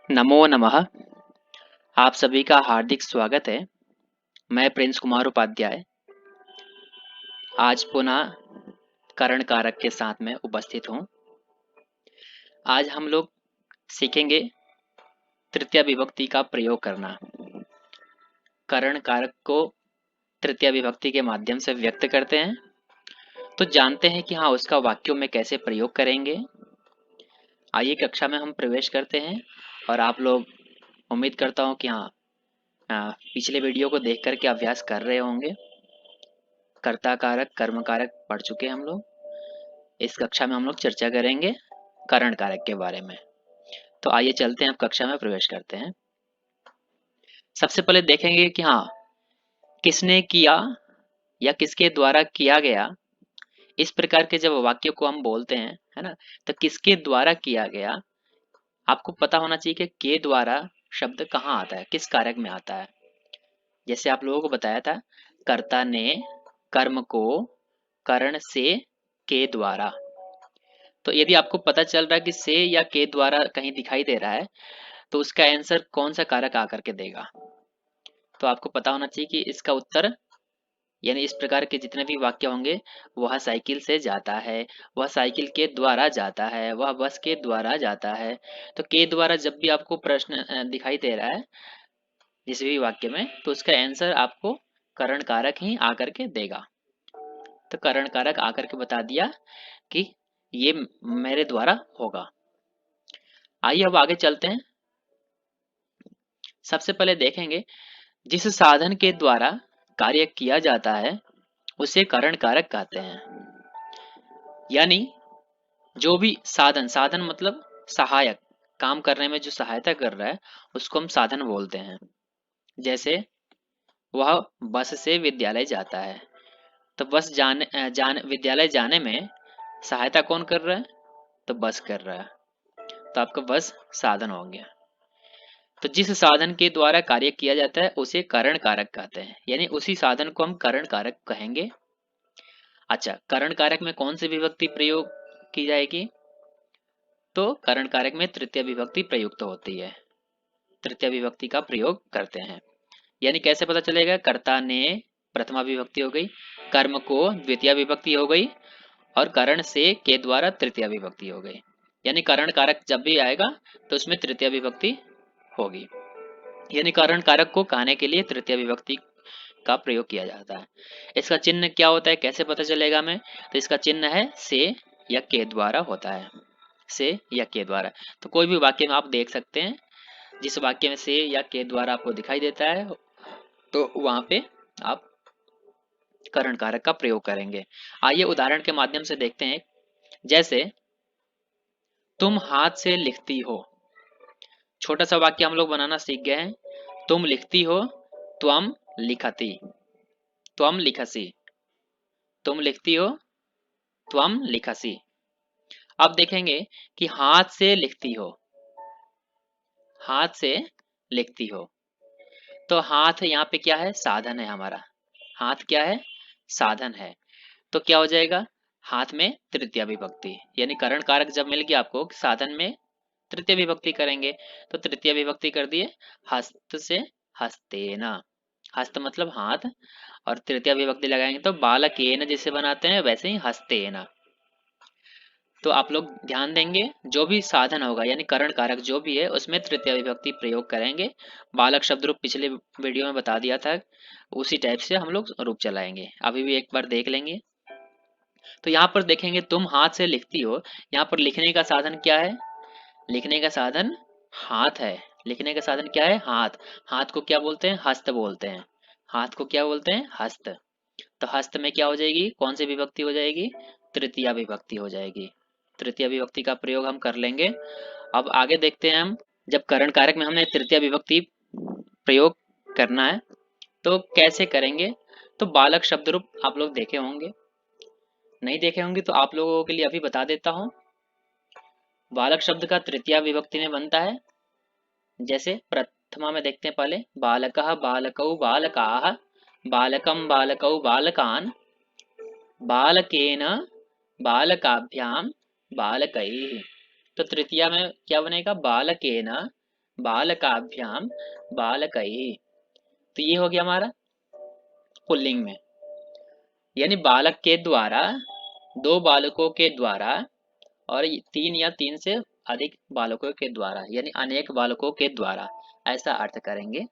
नमो नमः। आप सभी का हार्दिक स्वागत है। मैं प्रिंस कुमार उपाध्याय आज पुनः करण कारक के साथ में उपस्थित हूँ। आज हम लोग सीखेंगे तृतीय विभक्ति का प्रयोग करना। करण कारक को तृतीय विभक्ति के माध्यम से व्यक्त करते हैं, तो जानते हैं कि हाँ उसका वाक्यों में कैसे प्रयोग करेंगे। आइए कक्षा में हम प्रवेश करते हैं और आप लोग उम्मीद करता हूँ कि हाँ पिछले वीडियो को देख करके अभ्यास कर रहे होंगे। कर्ता कारक कर्म कारक पढ़ चुके हैं हम लोग। इस कक्षा में हम लोग चर्चा करेंगे करण कारक के बारे में। तो आइए चलते हैं, अब कक्षा में प्रवेश करते हैं। सबसे पहले देखेंगे कि हाँ किसने किया या किसके द्वारा किया गया। इस प्रकार के जब वाक्य को हम बोलते हैं, है ना, तो किसके द्वारा किया गया आपको पता होना चाहिए कि के द्वारा शब्द कहाँ आता है, किस कारक में आता है। जैसे आप लोगों को बताया था, कर्ता ने कर्म को करण से के द्वारा। तो यदि आपको पता चल रहा है कि से या के द्वारा कहीं दिखाई दे रहा है, तो उसका आंसर कौन सा कारक आकर के देगा। तो आपको पता होना चाहिए कि इसका उत्तर, यानी इस प्रकार के जितने भी वाक्य होंगे, वह साइकिल से जाता है, वह साइकिल के द्वारा जाता है, वह बस के द्वारा जाता है। तो के द्वारा जब भी आपको प्रश्न दिखाई दे रहा है जिस भी वाक्य में, तो उसका आंसर आपको करण कारक ही आकर के देगा। तो करण कारक आकर के बता दिया कि ये मेरे द्वारा होगा। आइए अब आगे चलते हैं। सबसे पहले देखेंगे जिस साधन के द्वारा कार्य किया जाता है उसे करण कारक कहते हैं। यानी जो भी साधन, साधन मतलब सहायक, काम करने में जो सहायता कर रहा है उसको हम साधन बोलते हैं। जैसे वह बस से विद्यालय जाता है, तो बस विद्यालय जाने में सहायता कौन कर रहा है, तो बस कर रहा है। तो आपका बस साधन हो गया। तो जिस साधन के द्वारा कार्य किया जाता है उसे करण कारक कहते हैं, यानी उसी साधन को हम करण कारक कहेंगे। अच्छा, करण कारक में कौन सी विभक्ति प्रयोग की जाएगी, तो करण कारक में तृतीय विभक्ति प्रयुक्त होती है। तृतीय विभक्ति का प्रयोग करते हैं। यानी कैसे पता चलेगा, कर्ता ने प्रथमा विभक्ति हो गई, कर्म को द्वितीय विभक्ति हो गई, और करण से के द्वारा तृतीय विभक्ति हो गई। यानी करण कारक जब भी आएगा तो उसमें तृतीय विभक्ति होगी। यानी करण कारक को कहने के लिए तृतीय विभक्ति का प्रयोग किया जाता है। इसका चिन्ह क्या होता है, कैसे पता चलेगा हमें, तो इसका चिन्ह है से या के द्वारा होता है। से या के द्वारा, तो कोई भी वाक्य में आप देख सकते हैं, जिस वाक्य में से या के द्वारा आपको दिखाई देता है तो वहां पे आप करण कारक का प्रयोग करेंगे। आइए उदाहरण के माध्यम से देखते हैं। जैसे तुम हाथ से लिखती हो, छोटा सा वाक्य हम लोग बनाना सीख गए हैं। तुम लिखती हो, त्वम लिखती, त्वम लिखसी, तुम लिखती हो, त्वम लिखसी। अब देखेंगे कि हाथ से लिखती हो, हाथ से लिखती हो, तो हाथ यहाँ पे क्या है, साधन है हमारा। हाथ क्या है, साधन है। तो क्या हो जाएगा, हाथ में तृतीय विभक्ति, यानी करण कारक जब मिल गया आपको साधन में तृतीय विभक्ति करेंगे, तो तृतीय विभक्ति कर दिए हस्त से हस्तेना। हस्त मतलब हाथ, और तृतीय विभक्ति लगाएंगे तो बालकेन जैसे बनाते हैं वैसे ही हस्तेना। तो आप लोग ध्यान देंगे, जो भी साधन होगा यानी करण कारक जो भी है उसमें तृतीय विभक्ति प्रयोग करेंगे। बालक शब्द रूप पिछले वीडियो में बता दिया था, उसी टाइप से हम लोग रूप चलाएंगे। अभी भी एक बार देख लेंगे। तो यहाँ पर देखेंगे तुम हाथ से लिखती हो, यहाँ पर लिखने का साधन क्या है, लिखने का साधन हाथ है। लिखने का साधन क्या है, हाथ। हाथ को क्या बोलते हैं, हस्त बोलते हैं। हाथ को क्या बोलते हैं, हस्त। तो हस्त में क्या हो जाएगी, कौन सी विभक्ति हो जाएगी, तृतीय विभक्ति हो जाएगी। तृतीय विभक्ति का प्रयोग हम कर लेंगे। अब आगे देखते हैं हम, जब करण कारक में हमने तृतीय विभक्ति प्रयोग करना है तो कैसे करेंगे। तो बालक शब्द रूप आप लोग देखे होंगे, नहीं देखे होंगे तो आप लोगों के लिए अभी बता देता हूँ। बालक शब्द का तृतीय विभक्ति में बनता है। जैसे प्रथमा में देखते हैं, पहले बालकः बालकौ बालकाः, बालकं बालकौ बालकान्, बालकेन बालकाभ्याम बालकैः। तो तृतीया में क्या बनेगा, बालकेन बालकाभ्याम बालकैः। तो ये हो गया हमारा पुल्लिंग में, यानी बालक के द्वारा, दो बालकों के द्वारा, और तीन या तीन से अधिक बालकों के द्वारा, यानी अनेक बालकों के द्वारा, ऐसा अर्थ करेंगे।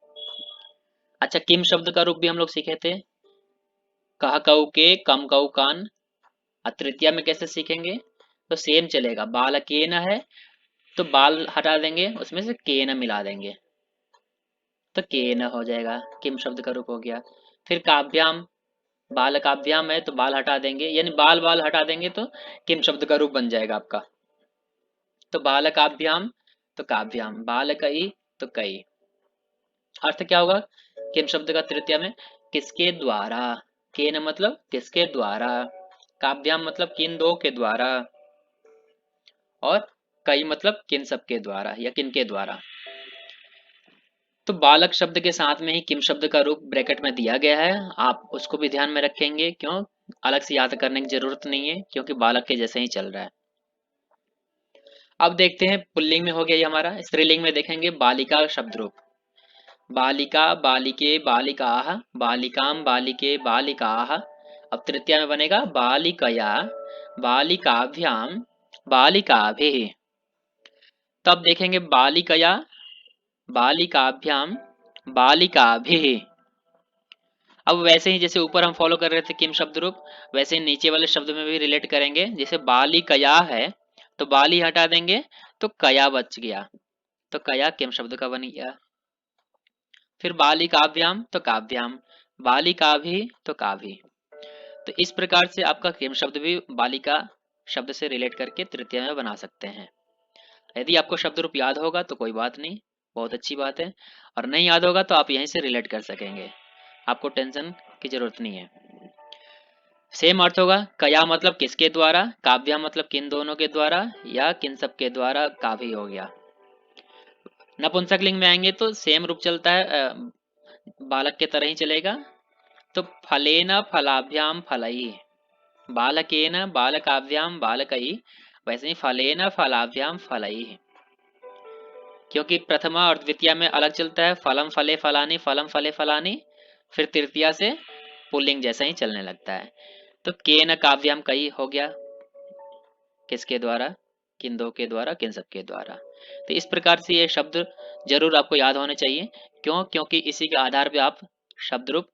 अच्छा, किम शब्द का रूप भी हम लोग सीखे थे, कह कऊ के, कम कऊ कान। तृतीया में कैसे सीखेंगे, तो सेम चलेगा, बालकेन है तो बाल हटा देंगे, उसमें से केन मिला देंगे, तो केन हो जाएगा, किम शब्द का रूप हो गया। फिर काव्याम, बाल काव्याम है तो बाल हटा देंगे, यानी बाल बाल हटा देंगे तो किम शब्द का रूप बन जाएगा आपका। तो बाल काव्याम तो काव्याम, बाल कई तो कई। अर्थ क्या होगा किम शब्द का तृतीया में, किसके द्वारा, केन मतलब किसके द्वारा, काव्याम मतलब किन दो के द्वारा, और कई मतलब किन सब के द्वारा या किन के द्वारा। तो बालक शब्द के साथ में ही किम शब्द का रूप ब्रैकेट में दिया गया है, आप उसको भी ध्यान में रखेंगे, क्यों अलग से याद करने की जरूरत नहीं है, क्योंकि बालक के जैसे ही चल रहा है। अब देखते हैं पुल्लिंग में हो गया ये हमारा, स्त्रीलिंग में देखेंगे बालिका शब्द रूप, बालिका बालिके बालिकाः, बालिकाम बालिके बालिकाः। अब तृतीया में बनेगा बालिकया बालिकाभ्याम बालिकाभिः। तब देखेंगे बालिकया बालिकाभ्याम बालिकाभिः। अब वैसे ही जैसे ऊपर हम फॉलो कर रहे थे किम शब्द रूप, वैसे ही नीचे वाले शब्द में भी रिलेट करेंगे। जैसे बालिकया है तो बाली हटा देंगे तो कया बच गया, तो कया किम शब्द का बन गया। फिर बालिकाभ्याम तो काव्याम, बालिकाभि तो काभि। तो इस प्रकार से आपका किम शब्द भी बालिका शब्द से रिलेट करके तृतीय में बना सकते हैं। यदि आपको शब्द रूप याद होगा तो कोई बात नहीं, बहुत अच्छी बात है, और नहीं याद होगा तो आप यहीं से रिलेट कर सकेंगे, आपको टेंशन की जरूरत नहीं है। सेम अर्थ होगा, कया मतलब किसके द्वारा, काव्या मतलब किन दोनों के द्वारा या किन सब के द्वारा, काव्य हो गया। नपुंसक लिंग में आएंगे तो सेम रूप चलता है, बालक के तरह ही चलेगा। तो फलेन फलाभ्याम फलई, बालकेन बालकाभ्याम बालकई, वैसे ही फलेन फलाभ्याम फलई, क्योंकि प्रथमा और द्वितीया में अलग चलता है, फलम फले फलानी फलम फले फलानी, फिर तृतीया से पुल्लिंग जैसा ही चलने लगता है। तो केन काव्याम कई हो गया, किसके द्वारा, किन दो के द्वारा किन सब के द्वारा। तो इस प्रकार से ये शब्द जरूर आपको याद होने चाहिए, क्यों, क्योंकि इसी के आधार पे आप शब्द रूप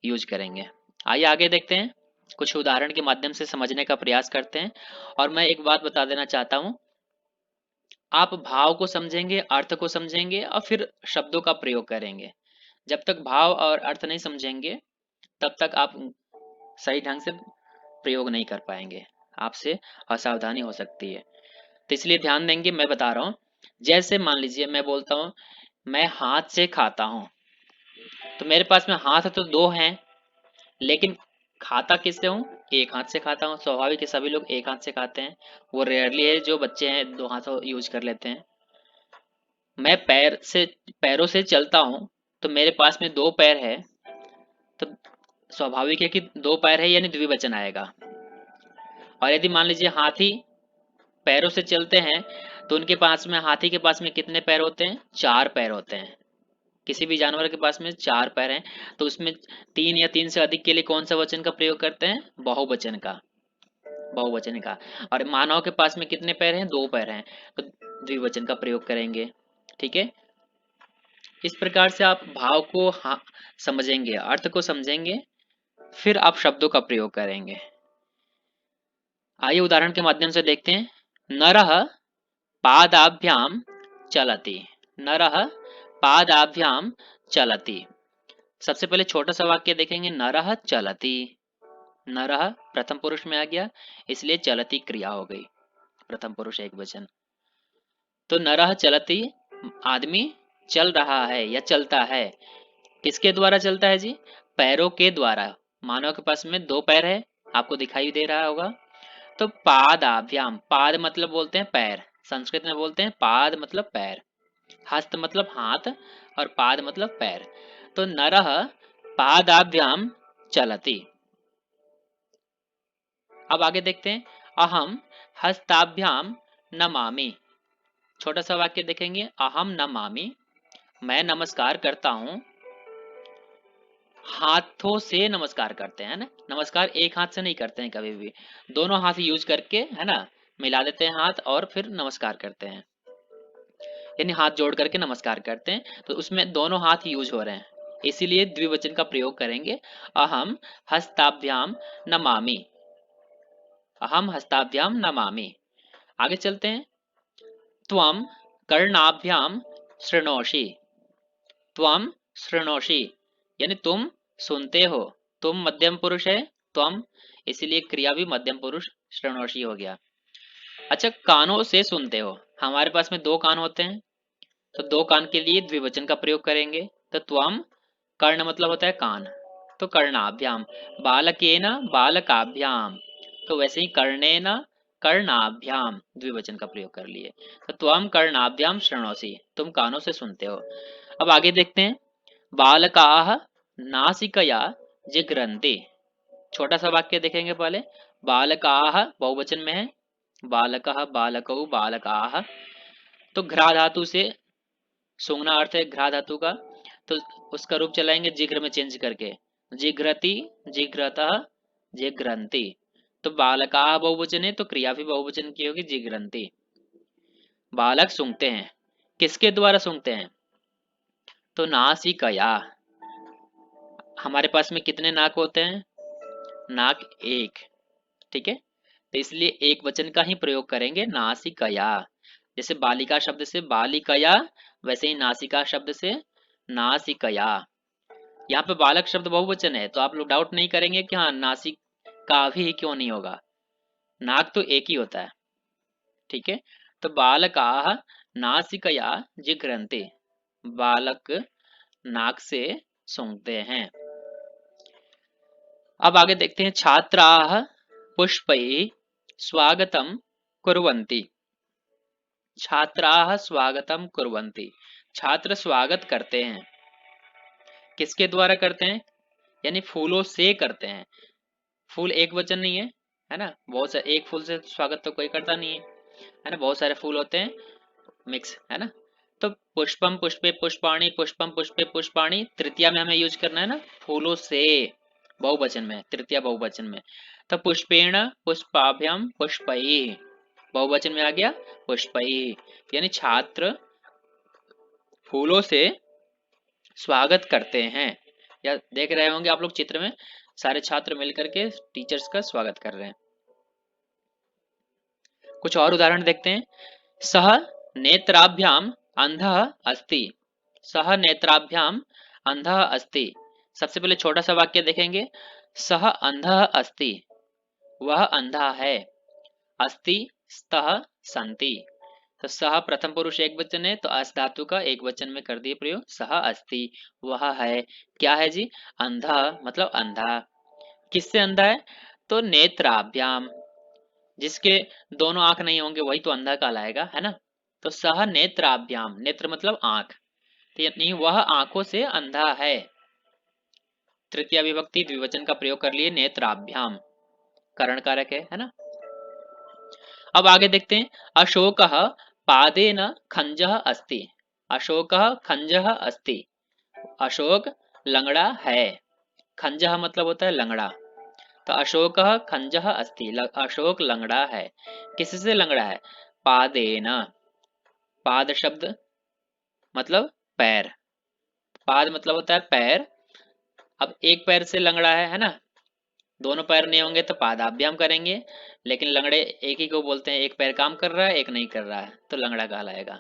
यूज करेंगे। आइए आगे देखते हैं, कुछ उदाहरण के माध्यम से समझने का प्रयास करते हैं। और मैं एक बात बता देना चाहता हूँ, आप भाव को समझेंगे, अर्थ को समझेंगे और फिर शब्दों का प्रयोग करेंगे। जब तक भाव और अर्थ नहीं समझेंगे तब तक आप सही ढंग से प्रयोग नहीं कर पाएंगे, आपसे असावधानी हो सकती है। तो इसलिए ध्यान देंगे, मैं बता रहा हूँ। जैसे मान लीजिए मैं बोलता हूँ मैं हाथ से खाता हूँ, तो मेरे पास में हाथ तो दो हैं, लेकिन खाता किससे हूँ, एक हाथ से खाता हूँ। स्वाभाविक है, सभी लोग एक हाथ से खाते हैं, वो रेयरली है जो बच्चे हैं दो हाथों यूज कर लेते हैं। मैं पैरों से चलता हूँ, तो मेरे पास में दो पैर है, तो स्वाभाविक है कि दो पैर है यानी द्विवचन आएगा। और यदि मान लीजिए हाथी पैरों से चलते हैं, तो उनके पास में, हाथी के पास में कितने पैर होते हैं, चार पैर होते हैं। किसी भी जानवर के पास में चार पैर हैं, तो उसमें तीन या तीन से अधिक के लिए कौन सा वचन का प्रयोग करते हैं, बहुवचन का, बहुवचन का। और मानव के पास में कितने पैर हैं, दो पैर हैं, तो द्विवचन का प्रयोग करेंगे। ठीक है, इस प्रकार से आप भाव को समझेंगे, अर्थ को समझेंगे, फिर आप शब्दों का प्रयोग करेंगे। आइए उदाहरण के माध्यम से देखते हैं। नरः पादाभ्याम चलति, नरः पादाभ्याम चलति। सबसे पहले छोटा सा वाक्य देखेंगे, नरः चलति, नरः प्रथम पुरुष में आ गया, इसलिए चलति क्रिया हो गई, प्रथम पुरुष एक वचन। तो नरः चलति, आदमी चल रहा है या चलता है, किसके द्वारा चलता है जी, पैरों के द्वारा। मानव के पास में दो पैर है, आपको दिखाई दे रहा होगा। तो पादाभ्याम, पाद मतलब बोलते हैं पैर, संस्कृत में बोलते हैं पाद मतलब पैर, हस्त मतलब हाथ, और पाद मतलब पैर। तो नरः पादाभ्याम चलति। अब आगे देखते हैं, अहम हस्ताभ्याम नमामि, छोटा सा वाक्य देखेंगे, अहम नमामि, मैं नमस्कार करता हूँ। हाथों से नमस्कार करते हैं ना, नमस्कार एक हाथ से नहीं करते हैं कभी भी, दोनों हाथ यूज करके, है ना, मिला देते हैं हाथ और फिर नमस्कार करते हैं, यानी हाथ जोड़ करके नमस्कार करते हैं, तो उसमें दोनों हाथ यूज हो रहे हैं, इसीलिए द्विवचन का प्रयोग करेंगे। अहम हस्ताभ्याम नमामि, अहम हस्ताभ्याम नमामि। आगे चलते हैं, त्वम कर्णाभ्याम शृणोषि, त्वम शृणोषि यानी तुम सुनते हो, तुम मध्यम पुरुष है, त्वम, इसीलिए क्रिया भी मध्यम पुरुष शृणोषि हो गया। अच्छा, कानों से सुनते हो, हमारे पास में दो कान होते हैं, तो दो कान के लिए द्विवचन का प्रयोग करेंगे, तो त्वम, कर्ण मतलब होता है कान, तो कर्णाभ्याम, बालकेन बालकाभ्याम, तो वैसे ही कर्णेन कर्णाभ्याम द्विवचन का प्रयोग कर लिए, तो त्वम कर्णाभ्याम शृणोषि, तुम कानों से सुनते हो। अब आगे देखते हैं, बालकाः नासिकया जिघ्रन्ति, छोटा सा वाक्य देखेंगे पहले, बालकाः बहुवचन में है, बालकः बालकौ बालकाः, तो घ्रा धातु से सूंघना अर्थ है घ्रा धातु का, तो उसका रूप चलाएंगे जिघ्र में चेंज करके, जिघ्रति जिघ्रतः जिघ्रन्ति, तो बालकाः बहुवचन है तो क्रिया भी बहुवचन की होगी, जिघ्रन्ति। बालक सूंघते हैं, किसके द्वारा सूंघते हैं, तो नासिकया, हमारे पास में कितने नाक होते हैं, नाक एक, ठीक है, तो इसलिए एक वचन का ही प्रयोग करेंगे, नासिकया, जैसे बालिका शब्द से बालिकया, वैसे ही नासिका शब्द से नासिकया। यहाँ पे बालक शब्द बहुवचन है, तो आप लोग डाउट नहीं करेंगे कि हाँ नासिका भी क्यों नहीं होगा, नाक तो एक ही होता है, ठीक है, तो बालकाः नासिकया जिघ्रन्ति, बालक नाक से सूंघते हैं। अब आगे देखते हैं, छात्राः पुष्पैः स्वागतं कुर्वन्ति, छात्राः स्वागतं कुर्वन्ति, छात्र स्वागत करते हैं, किसके द्वारा करते हैं, यानी फूलों से करते हैं, फूल एक वचन नहीं है ना, बहुत सारे, एक फूल से स्वागत तो कोई करता नहीं है ना, बहुत सारे फूल होते हैं मिक्स, है ना, तो पुष्पम पुष्पे पुष्पाणि, पुष्पम पुष्पे पुष्पाणि, तृतीया में हमें यूज करना है ना, फूलों से बहुवचन में, तृतीया बहुवचन में, तो पुष्पेण पुष्पाभ्याम पुष्पैः, बहुवचन में आ गया पुष्पैः, यानी छात्र फूलों से स्वागत करते हैं, या देख रहे होंगे आप लोग चित्र में, सारे छात्र मिलकर के टीचर्स का स्वागत कर रहे हैं। कुछ और उदाहरण देखते हैं, सह नेत्राभ्याम अंधः अस्ति, सह नेत्राभ्याम अंधः अस्ति, सबसे पहले छोटा सा वाक्य देखेंगे, सह अंधः अस्ति, वह अंधा है, अस्ति स्तः सन्ति, तो सह प्रथम पुरुष एक वचन है, तो अस धातु का एक वचन में कर दिए प्रयोग, सह अस्ति, वह है, क्या है जी, अंधा मतलब अंधा, किससे अंधा है, तो नेत्राभ्याम, जिसके दोनों आंख नहीं होंगे वही तो अंधा कहलाएगा, है ना, तो सह नेत्राभ्याम, नेत्र मतलब आंख, तो यानी वह आंखों से अंधा है, तृतीय विभक्ति द्विवचन का प्रयोग कर लिए, नेत्राभ्याम करण कारक है ना। अब आगे देखते हैं, अशोकः पादेन खंजः अस्ति, अशोकः खंजः अस्ति, अशोक लंगड़ा है, खंजः मतलब होता है लंगड़ा, तो अशोकः खंजः अस्ति, अशोक लंगड़ा है, किससे लंगड़ा है, पादेन, पाद शब्द मतलब पैर, पाद मतलब होता है पैर, अब एक पैर से लंगड़ा है ना, दोनों पैर नहीं होंगे तो पादाभ्याम करेंगे, लेकिन लंगड़े एक ही को बोलते हैं, एक पैर काम कर रहा है एक नहीं कर रहा है, तो लंगड़ा कहलाएगा,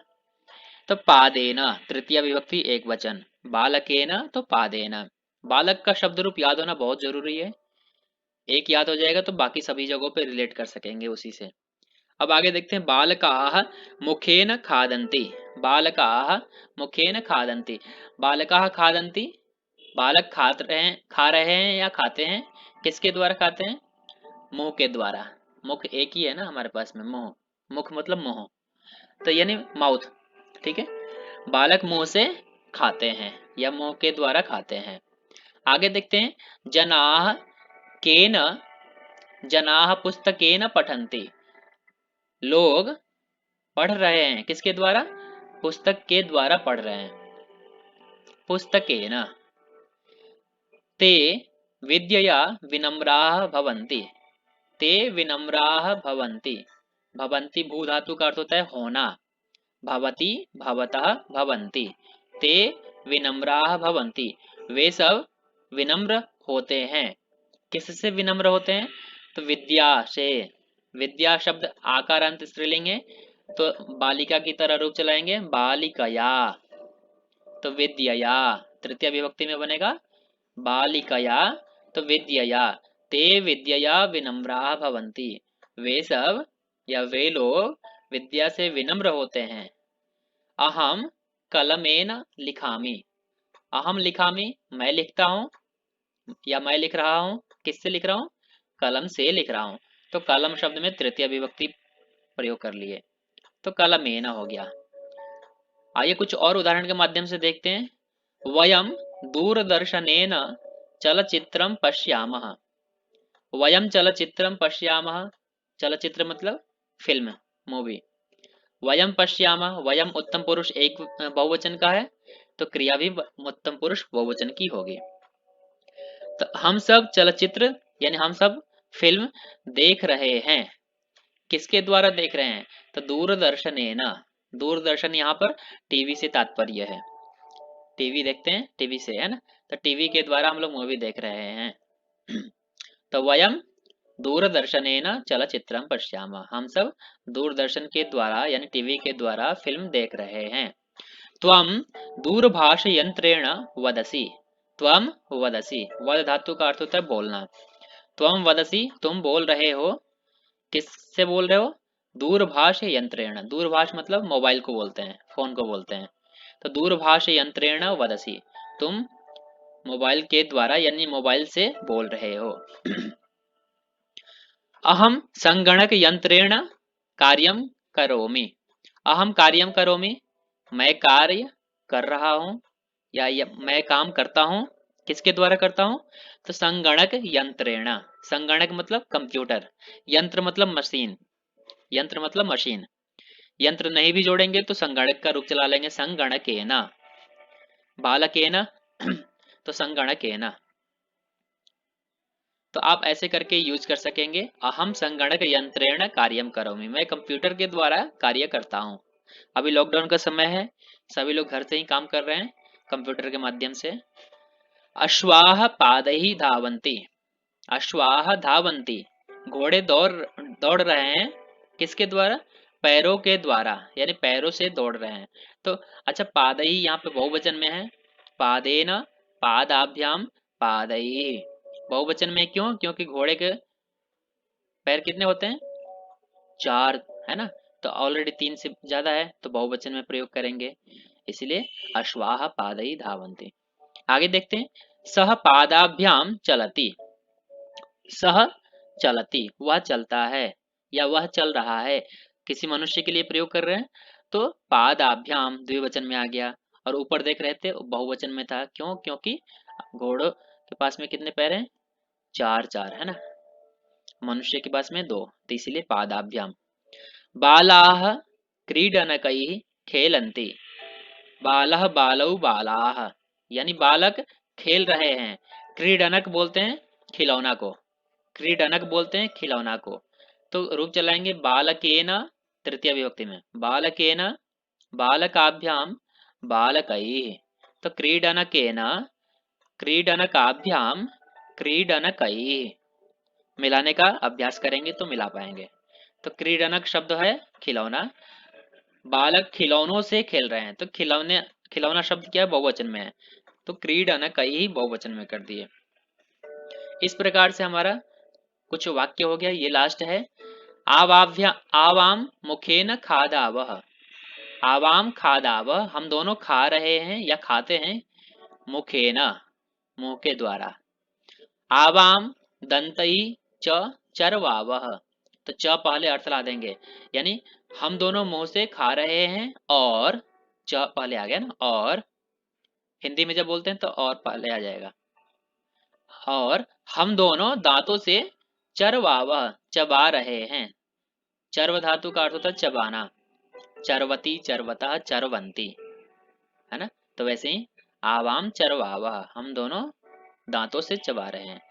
तो पादेन तृतीय विभक्ति एक वचन, बालकेन तो पादेन, बालक का शब्द रूप याद होना बहुत जरूरी है, एक याद हो जाएगा तो बाकी सभी जगहों पे रिलेट कर सकेंगे उसी से। अब आगे देखते हैं, बालकाः मुखेन खादन्ति, बालकाः मुखेन खादन्ति, बालकाः खादन्ति, बालक खा रहे हैं या खाते हैं, किसके द्वारा खाते हैं, मुंह के द्वारा, मुख एक ही है ना हमारे पास में, मुंह, मुख मतलब मुंह, तो यानी माउथ, ठीक है, बालक मुंह से खाते हैं या मुंह के द्वारा खाते हैं। आगे देखते हैं, जनाः केन, जनाः पुस्तकेन पठन्ति, लोग पढ़ रहे हैं, किसके द्वारा? पुस्तक के द्वारा पढ़ रहे हैं। पुस्तकेन ते विद्यया विनम्राः भवन्ति। ते विनम्राः भवन्ति। भवन्ति भू धातु का अर्थ होता है होना। भवति भवतः भवन्ति। ते विनम्राः भवन्ति, वे सब विनम्र होते हैं। किससे विनम्र होते हैं? तो विद्या से। विद्या शब्द आकारांत स्त्रीलिंग है, तो बालिका की तरह रूप चलाएंगे, बालिकया। तो विद्यया तृतीय विभक्ति में बनेगा बालिकया। तो विद्यया, ते विद्यया विनम्राः भवन्ति, वे सब या वे लोग विद्या से विनम्र होते हैं। अहम कलमेन लिखामि। अहम लिखामि, मैं लिखता हूँ या मैं लिख रहा हूँ। किससे लिख रहा हूँ? कलम से लिख रहा हूँ। तो कलम शब्द में तृतीय विभक्ति प्रयोग कर लिए, तो कलमेन हो गया। आइए कुछ और उदाहरण के माध्यम से देखते हैं। वयम दूरदर्शनेन चलचित्रम पश्यामः। वयम चलचित्रम पश्यामः, चलचित्र मतलब फिल्म, मूवी। वयम पश्यामः, वयम उत्तम पुरुष एक बहुवचन का है, तो क्रिया भी उत्तम पुरुष बहुवचन की होगी। तो हम सब चलचित्र यानी हम सब फिल्म देख रहे हैं। किसके द्वारा देख रहे हैं? तो दूरदर्शनेन। दूरदर्शन यहाँ पर टीवी से तात्पर्य है। टीवी देखते हैं, टीवी से, है ना? तो टीवी के द्वारा हम लोग मूवी देख रहे हैं। तो वयम दूरदर्शनेन चलचित्रम पश्यामः, हम सब दूरदर्शन के द्वारा यानी टीवी के द्वारा फिल्म देख रहे हैं। त्वम दूरभाष यंत्रेण वदसी। त्वम वदसी, वद धातु का अर्थ होता है बोलना। त्वम वदसी, तुम बोल रहे हो। किससे बोल रहे हो? दूरभाष यंत्रेण। दूरभाष मतलब मोबाइल को बोलते हैं, फोन को बोलते हैं। तो दूरभाष यंत्रेण वदसी, तुम मोबाइल के द्वारा यानी मोबाइल से बोल रहे हो। अहम संगणक यंत्रेण कार्यम करोमि। अहम कार्यम करोमि, मैं कार्य कर रहा हूँ या मैं काम करता हूँ। किसके द्वारा करता हूँ? तो संगणक यंत्रेण। संगणक मतलब कंप्यूटर, यंत्र मतलब मशीन। यंत्र मतलब मशीन। यंत्र नहीं भी जोड़ेंगे तो संगणक का रूप चला लेंगे, संगणकेन। बालकेन तो संगणकेन। तो आप ऐसे करके यूज कर सकेंगे। अहम संगणक यंत्रेण कार्यम करोमि, मैं कंप्यूटर के द्वारा कार्य करता हूँ। अभी लॉकडाउन का समय है, सभी लोग घर से ही काम कर रहे हैं कंप्यूटर के माध्यम से। अश्वाह पादैहि धावन्ति। अश्वाह धावन्ति, घोड़े दौड़ दौड़ रहे हैं। किसके द्वारा? पैरों के द्वारा यानी पैरों से दौड़ रहे हैं। तो अच्छा, पादैहि यहाँ पे बहुवचन में है। पादेन पादाभ्याम पादैहि, बहुवचन में क्यों? क्योंकि घोड़े के पैर कितने होते हैं? 4, है ना? तो ऑलरेडी 3 से ज्यादा है, तो बहुवचन में प्रयोग करेंगे, इसलिए अश्वाह पादैहि धावन्ति। आगे देखते हैं। सह पादाभ्याम चलति। सह चलति, वह चलता है या वह चल रहा है। किसी मनुष्य के लिए प्रयोग कर रहे हैं, तो पादाभ्याम द्विवचन में आ गया। और ऊपर देख रहे थे बहुवचन में था, क्यों? क्योंकि घोड़ों के पास में कितने पैर हैं? 4 4, है ना? मनुष्य के पास में 2, तो इसीलिए पादाभ्याम। बालाः क्रीडनकैः खेलन्ति। बालः बालौ बालाः, यानी बालक खेल रहे हैं। क्रीडनक बोलते हैं खिलौना को, क्रीडनक बोलते हैं खिलौना को। तो रूप चलाएंगे बालकेन तृतीय विभक्ति में, बालकेन बालकाभ्याम बालकैः। तो क्रीडनकेन क्रीडनकाभ्याम क्रीडनकैः, मिलाने का अभ्यास करेंगे तो मिला पाएंगे। तो क्रीडनक शब्द है खिलौना, बालक खिलौनों से खेल रहे हैं, तो खिलौने, खिलौना शब्द क्या है? बहुवचन में है, तो क्रीडनक ही बहुवचन में कर दिए। इस प्रकार से हमारा कुछ वाक्य हो गया। ये लास्ट है। आवाभ्या आवाम मुखेन खादावह। आवाम खादावह, हम दोनों खा रहे हैं या खाते हैं। मुखेन, मुंह के द्वारा। आवाम दंतई च चरवावह, तो च पहले अर्थ ला देंगे, यानी हम दोनों मुंह से खा रहे हैं, और च पहले आ गया ना, और हिंदी में जब बोलते हैं तो और पहले आ जाएगा। और हम दोनों दांतों से चरवावह, चबा रहे हैं। चर्व धातु का अर्थ होता है चबाना। चरवती चरवता चरवंती, है ना। तो वैसे ही आवाम चरवावा, हम दोनों दांतों से चबा रहे हैं।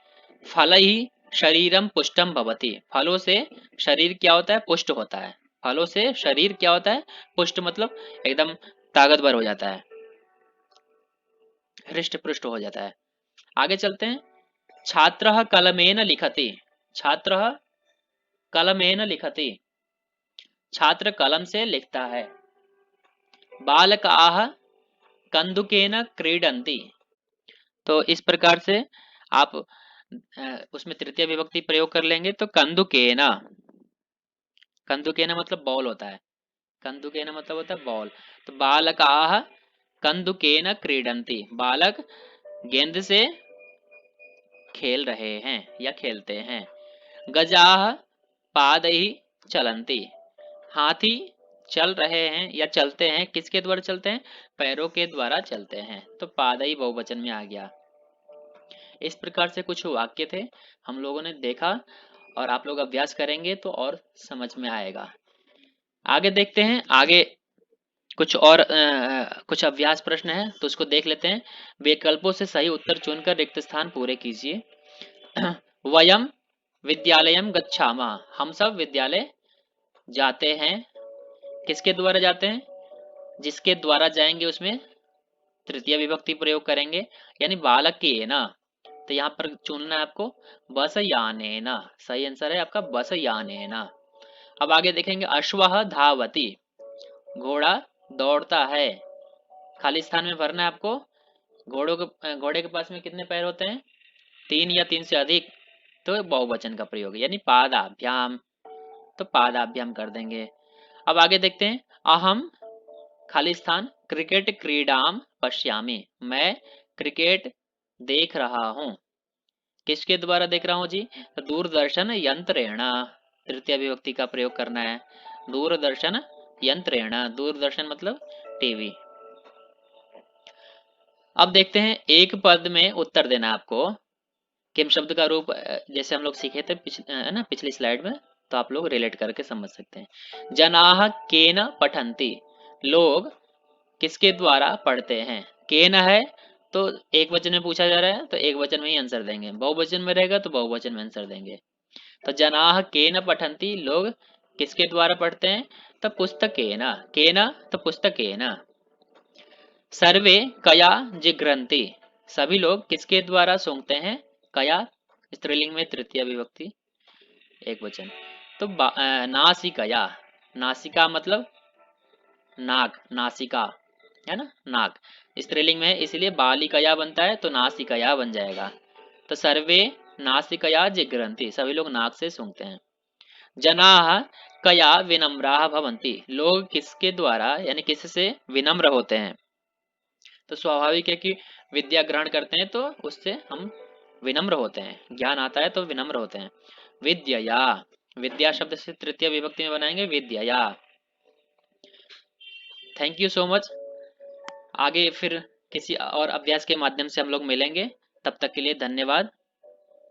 फल ही शरीरम पुष्टम भवति, फलों से शरीर क्या होता है, पुष्ट होता है। फलों से शरीर क्या होता है, पुष्ट मतलब एकदम ताकतवर हो जाता है, हृष्ट पुष्ट हो जाता है। आगे चलते हैं। छात्रः कलमेन लिखति, छात्रः कलमेन लिखति, छात्र कलम से लिखता है। बालकाः कंदुकेन क्रीडन्ति, तो इस प्रकार से आप उसमें तृतीय विभक्ति प्रयोग कर लेंगे। तो कंदुकेना, कंदुकेना मतलब बॉल होता है, कंदुकेना मतलब होता है बॉल। तो बालकाः कंदुकेन क्रीडन्ति, बालक गेंद से खेल रहे हैं या खेलते हैं। गजाः पादैः चलन्ति, हाथी चल रहे हैं या चलते हैं, किसके द्वारा चलते हैं, पैरों के द्वारा चलते हैं। तो पादई बहुवचन में आ गया। इस प्रकार से कुछ वाक्य थे, हम लोगों ने देखा, और आप लोग अभ्यास करेंगे तो और समझ में आएगा। आगे देखते हैं, आगे कुछ और कुछ अभ्यास प्रश्न है तो उसको देख लेते हैं। विकल्पों से सही उत्तर चुनकर रिक्त स्थान पूरे कीजिए। वयम विद्यालयम गच्छामः, हम सब विद्यालय जाते हैं। किसके द्वारा जाते हैं, जिसके द्वारा जाएंगे उसमें तृतीय विभक्ति प्रयोग करेंगे, यानी बालक के ना। तो यहाँ पर चुनना है आपको बस याने ना, सही आंसर है आपका बस याने ना। अब आगे देखेंगे। अश्वः धावति, घोड़ा दौड़ता है। खाली स्थान में भरना है आपको। घोड़े के पास में कितने पैर होते हैं, 3 या 3 से अधिक, तो बहुवचन का प्रयोग यानी पादाभ्याम, तो पादाभ्याम कर देंगे। अब आगे देखते हैं। अहम खाली स्थान क्रिकेट क्रीडाम पश्यामि, मैं क्रिकेट देख रहा हूँ। किसके द्वारा देख रहा हूँ जी, तो दूरदर्शन यंत्रेण, तृतीय विभक्ति का प्रयोग करना है। दूरदर्शन यंत्रेण, दूरदर्शन मतलब टीवी। अब देखते हैं, एक पद में उत्तर देना है आपको। किम शब्द का रूप जैसे हम लोग सीखे थे है ना पिछली स्लाइड में, तो आप लोग रिलेट करके समझ सकते हैं। जनाः केन पठन्ति, लोग किसके द्वारा पढ़ते हैं। केन है तो एक वचन में पूछा जा रहा है, तो एक वचन में ही आंसर देंगे। बहुवचन में रहेगा तो बहुवचन में आंसर देंगे। तो जनाः केन पठन्ति, लोग किसके द्वारा पढ़ते हैं, तो पुस्तकेन, केन तो पुस्तकेन। सर्वे कया जिघ्रन्ति, सभी लोग किसके द्वारा सूंघते हैं। कया स्त्रीलिंग में तृतीय विभक्ति एक वचन। तो नासिकया, नासिका मतलब नाक, नासिका है ना, नाक स्त्रीलिंग में है, इसलिए बालिकया बनता है तो नासिकया बन जाएगा। तो सर्वे नासिकया जिघ्रन्ति, सभी लोग नाक से सूंघते हैं। जनाः कया विनम्राः भवन्ति, लोग किसके द्वारा यानी किससे विनम्र होते हैं। तो स्वाभाविक है कि विद्या ग्रहण करते हैं तो उससे हम विनम्र होते हैं, ज्ञान आता है तो विनम्र होते हैं। विद्यया, विद्या शब्द से तृतीय विभक्ति में बनाएंगे विद्यया। Thank you so much. आगे फिर किसी और अभ्यास के माध्यम से हम लोग मिलेंगे, तब तक के लिए धन्यवाद।